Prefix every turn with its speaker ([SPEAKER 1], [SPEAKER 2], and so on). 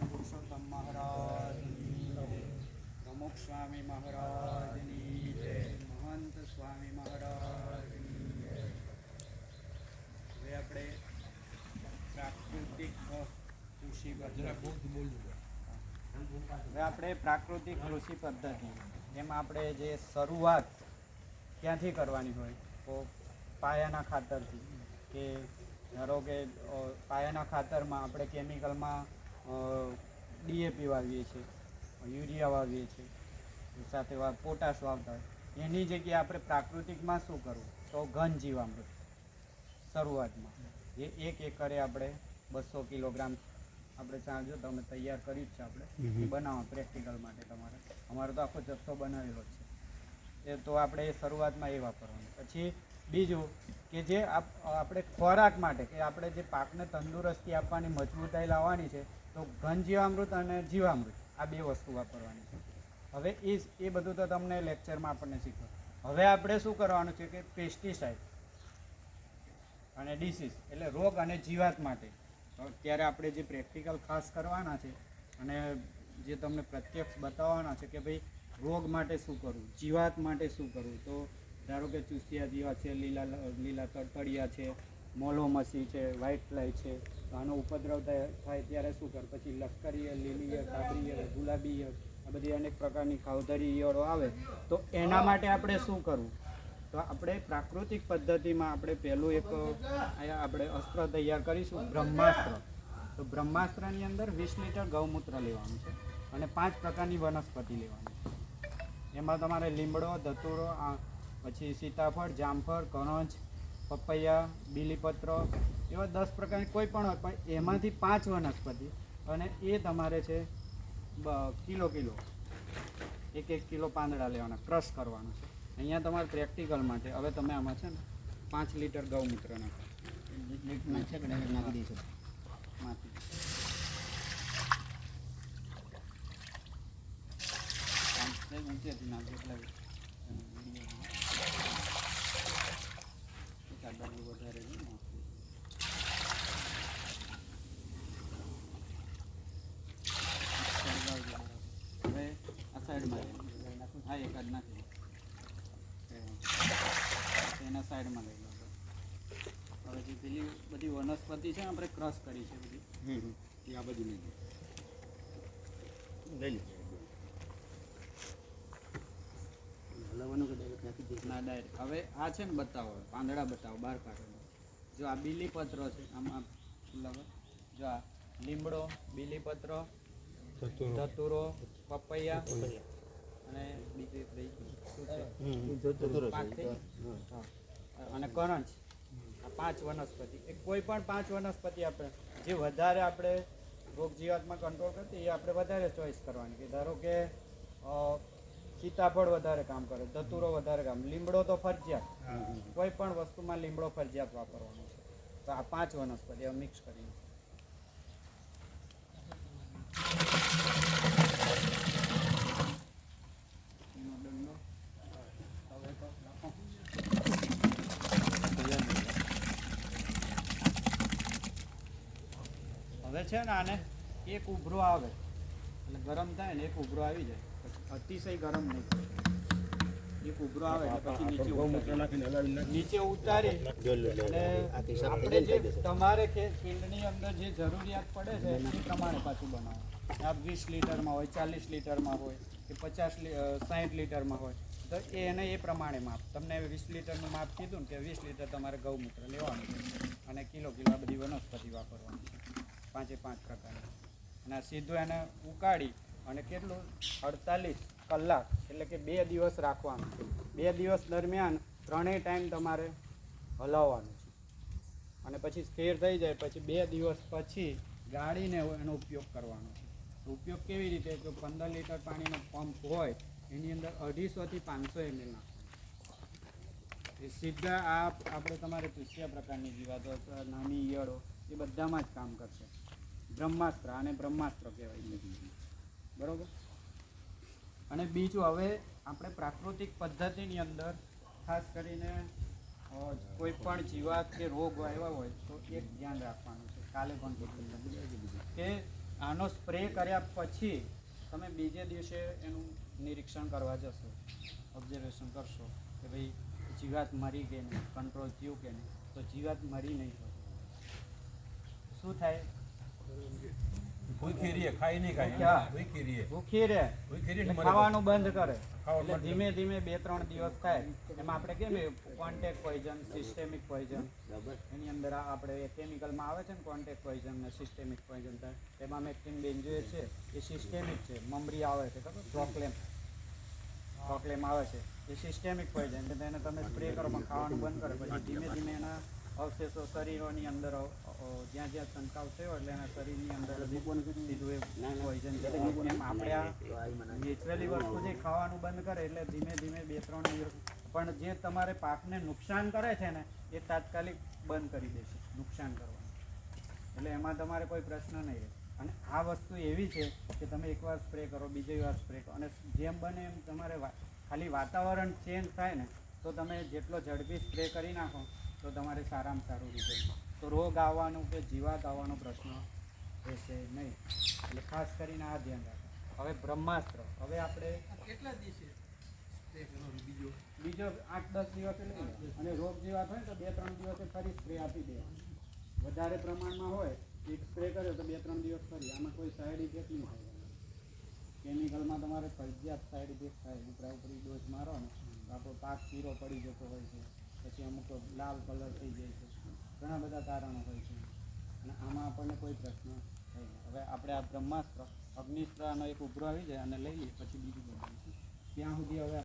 [SPEAKER 1] ભગવાન પુરુષોત્તમ મહારાજની જય, પ્રમુખ સ્વામી મહારાજની જય, મહંત સ્વામી મહારાજની જય. હવે આપણે પ્રાકૃતિક કૃષિ પદ્ધતિ એમાં આપણે જે શરૂઆત ક્યાંથી કરવાની હોય તો પાયાના ખાતરથી, કે ધારો કે પાયાના ખાતરમાં આપણે કેમિકલમાં ડીએપી વાવીએ છીએ, યુરિયા વાવીએ છીએ, સાથે પોટાશ વાવતા હોય, એની જગ્યાએ આપણે પ્રાકૃતિકમાં શું કરવું તો ઘન જીવામૃત શરૂઆતમાં એ 1 એકરે આપણે 200 કિલોગ્રામ આપણે ચાલજો તમે તૈયાર કર્યું જ છે, આપણે બનાવો પ્રેક્ટિકલ માટે તમારે, અમારો તો આખો જથ્થો બનાવેલો જ છે. તો આપણે એ શરૂઆતમાં એ વાપરવાનું. પછી બીજું કે જે આપણે ખોરાક માટે કે આપણે જે પાકને તંદુરસ્તી આપવાની, મજબૂતાઈ લાવવાની છે, તો ઘન જીવામૃત અને જીવામૃત આ 2 વસ્તુ વાપરવાની છે. હવે એ બધું તો તમને લેક્ચરમાં આપણને શીખવો. હવે આપણે શું કરવાનું છે કે પેસ્ટિસાઇડ અને ડિસીઝ એટલે રોગ અને જીવાત માટે અત્યારે આપણે જે પ્રેક્ટિકલ ખાસ કરવાના છે અને જે તમને પ્રત્યક્ષ બતાવવાના છે કે ભાઈ રોગ માટે શું કરવું, જીવાત માટે શું કરવું. તો ધારો કે ચૂસિયા જીવાત છે, લીલા તળિયા છે, મોલોમસી છે, વ્હાઇટ ફ્લાય છે, તો આનો ઉપદ્રવ થાય ત્યારે શું કર. પછી લશ્કરી ઈયળ, લીલી ઈયળ, કાબરી ઈયળ, ગુલાબી ઈયળ, આ બધી અનેક પ્રકારની ખાવધરી ઈયળો આવે, તો એના માટે આપણે શું કરવું. તો આપણે પ્રાકૃતિક પદ્ધતિમાં આપણે પહેલું એક આપણે અસ્ત્ર તૈયાર કરીશું, બ્રહ્માસ્ત્ર. તો બ્રહ્માસ્ત્રની અંદર 20 લીટર ગૌમૂત્ર લેવાનું છે અને 5 પ્રકારની વનસ્પતિ લેવાની છે. એમાં તમારે લીમડો, ધતુરો, પછી સીતાફળ, જામફળ, કરંજ, પપૈયા, બીલીપત્ર એવા 10 પ્રકારની કોઈ પણ હોય, પણ એમાંથી 5 વનસ્પતિ અને એ તમારે છે કિલો 1 કિલો પાંદડા લેવાના, ક્રશ કરવાનું છે. અહીંયા તમારે પ્રેક્ટિકલ માટે હવે તમે આમાં છે ને 5 લીટર ગૌમૂત્ર નાખો, નાખી દઈશું માંથી. ઊંચેથી નાખજો એટલે વધારે હવે આ સાઈડમાં હા એકાદ નાખી એના સાઈડમાં લઈ લો. હવે જે પેલી બધી વનસ્પતિ છે ને આપણે ક્રશ કરી છે બધી, એ આ બધી લઈ લો. હલાવવાનું કે ડાયરેક્ટ નાખી દે? ના, ડાયરેક્ટ. હવે આ છે ને બતાવો, પાંદડા બતાવો, બહાર કાઢો. જો આ બીલીપત્ર છે, આમાં જો આ લીમડો, બીલીપત્ર, ધતુરો, પપૈયા અને બીજું શું છે અને કરંજ, આ 5 વનસ્પતિ. એ કોઈ પણ 5 વનસ્પતિ આપણે જે વધારે આપણે રોગ જીવાતમાં કંટ્રોલ કરતી એ આપણે વધારે ચોઈસ કરવાની. કે ધારો કે સીતાફળ વધારે કામ કરે, ધતુરો વધારે કામ, લીમડો તો ફરજિયાત, કોઈ પણ વસ્તુમાં લીમડો ફરજિયાત વાપરવાનો છે. તો આ 5 વનસ્પતિ મિક્સ કરીને હવે છે ને આને એક ઉભરો આવે એટલે ગરમ થાય ને, એક ઉભરો આવી જાય પછી અતિશય ગરમ નહીં, એક ઉભરો આવે એટલે પછી નીચે ઉતારી અને આપણે જે તમારે ફિલ્ડની અંદર જે જરૂરિયાત પડે છે એ પ્રમાણે પાછું બનાવો. આ 20 લીટરમાં હોય, 40 લીટરમાં હોય કે 60 લીટરમાં હોય, તો એને એ પ્રમાણે માપ. તમને 20 લીટરનું માપ કીધું ને કે 20 લીટર તમારે ગૌમૂત્ર લેવાનું છે અને કિલો આ બધી વનસ્પતિ વાપરવાની છે, 5 પ્રકારની. અને સીધું એને ઉકાળી અને કેટલું 48 કલાક એટલે કે 2 દિવસ રાખવાનું છે. 2 દિવસ દરમિયાન 3 ટાઈમ તમારે હલાવવાનું છે અને પછી સ્થિર થઈ જાય પછી 2 દિવસ પછી ગાળીને એનો ઉપયોગ કરવાનો છે. ઉપયોગ કેવી રીતે? જો 15 લીટર પાણીનો પંપ હોય એની અંદર 250 થી 500 ml નાખો. એ સીધા આપણે તમારે ચૂસ્યા પ્રકારની જીવાતો, નાની ઈયળો, એ બધામાં જ કામ કરશે. બ્રહ્માસ્ત્ર, આને બ્રહ્માસ્ત્ર કહેવાય છે, બરાબર. અને બીજું, હવે આપણે પ્રાકૃતિક પદ્ધતિની અંદર ખાસ કરીને કોઈ પણ જીવાત કે રોગ આવ્યા હોય તો એક ધ્યાન રાખવાનું છે, કાલે પણ કે આનો સ્પ્રે કર્યા પછી તમે બીજે દિવસે એનું નિરીક્ષણ કરવા જશો, ઓબ્ઝર્વેશન કરશો કે ભાઈ જીવાત મરી કે નહીં, કંટ્રોલ થયું કે નહીં. તો જીવાત મરી નહીં હોય. શું થાય?
[SPEAKER 2] ભૂખી રહે, ખાઈ નહીં ખાય,
[SPEAKER 1] હા.
[SPEAKER 2] ભૂખી રહે.
[SPEAKER 1] ભૂખી રહે,
[SPEAKER 2] ભૂખી રહે
[SPEAKER 1] એટલે
[SPEAKER 2] એટલે
[SPEAKER 1] ખાવાનું બંધ કરે.
[SPEAKER 2] ખાવાનું
[SPEAKER 1] એટલે
[SPEAKER 2] બંધ
[SPEAKER 1] ધીમે ધીમે 2-3 દિવસ થાય. એમાં આપણે કેમ કોન્ટેક્ટ પોઈઝન, સિસ્ટેમિક પોઈઝન, એની અંદર આપણે કેમિકલમાં આવે છે ને કોન્ટેક્ટ પોઈઝન ને સિસ્ટેમિક પોઈઝન થાય. એમાં મેક્ટિન બેન્ઝોએટ છે એ સિસ્ટેમિક છે. મમરી આવે છે ખબર, પ્રોક્લેમ આવે છે એ સિસ્ટેમિક પોઈઝન. એટલે એને તમે સ્પ્રે કરો પણ ખાવાનું બંધ કરે, પછી ધીમે ધીમે એના અવશેષો શરીરોની અંદર જ્યાં જ્યાં છંટકાવ થયો એટલે એના શરીરની અંદર સીધું એ પોઈઝન જતું. એમ આપણે આ નેચરલી વસ્તુ જે ખાવાનું બંધ કરે એટલે ધીમે ધીમે 2-3 દિવસ, પણ જે તમારે પાકને નુકસાન કરે છે ને એ તાત્કાલિક બંધ કરી દેશે નુકસાન કરવાનું. એટલે એમાં તમારે કોઈ પ્રશ્ન નહીં રહે. અને આ વસ્તુ એવી છે કે તમે એકવાર સ્પ્રે કરો, બીજી વાર સ્પ્રે કરો, અને જેમ બને એમ તમારે ખાલી વાતાવરણ ચેન્જ થાય ને તો તમે જેટલો ઝડપી સ્પ્રે કરી નાખો તો તમારે સારામાં સારું રિઝલ્ટ. તો રોગ આવવાનું કે જીવાત આવવાનો પ્રશ્ન રહેશે નહીં. એટલે ખાસ કરીને આ ધ્યાન રાખો. હવે બ્રહ્માસ્ત્ર, હવે આપણે
[SPEAKER 3] કેટલા દિવસે
[SPEAKER 1] બીજો 8-10 દિવસે લઈ લો. અને રોગ જીવાત હોય ને તો 2-3 દિવસે ફરી સ્પ્રે આપી દેવાનો. વધારે પ્રમાણમાં હોય એક સ્પ્રે કર્યો તો 2-3 દિવસ ફરી. આમાં કોઈ સાઈડ ઇફેક્ટ નહીં થાય. કેમિકલમાં તમારે ફરજિયાત સાઈડ ઇફેક્ટ થાય. ઉપરા ઉપરી ડોઝ મારો ને તો આપણો પાક પીરો પડી જતો હોય છે, પછી અમુક લાલ કલર થઈ જાય છે, ઘણા બધા કારણો હોય છે. અને આમાં આપણને કોઈ પ્રશ્ન થાય નહીં. હવે આપણે આ બ્રહ્માસ્ત્ર, અગ્નિસ્ત્રનો એક ઉભરો આવી જાય અને લઈ લઈએ, પછી બીજું બધું ત્યાં સુધી હવે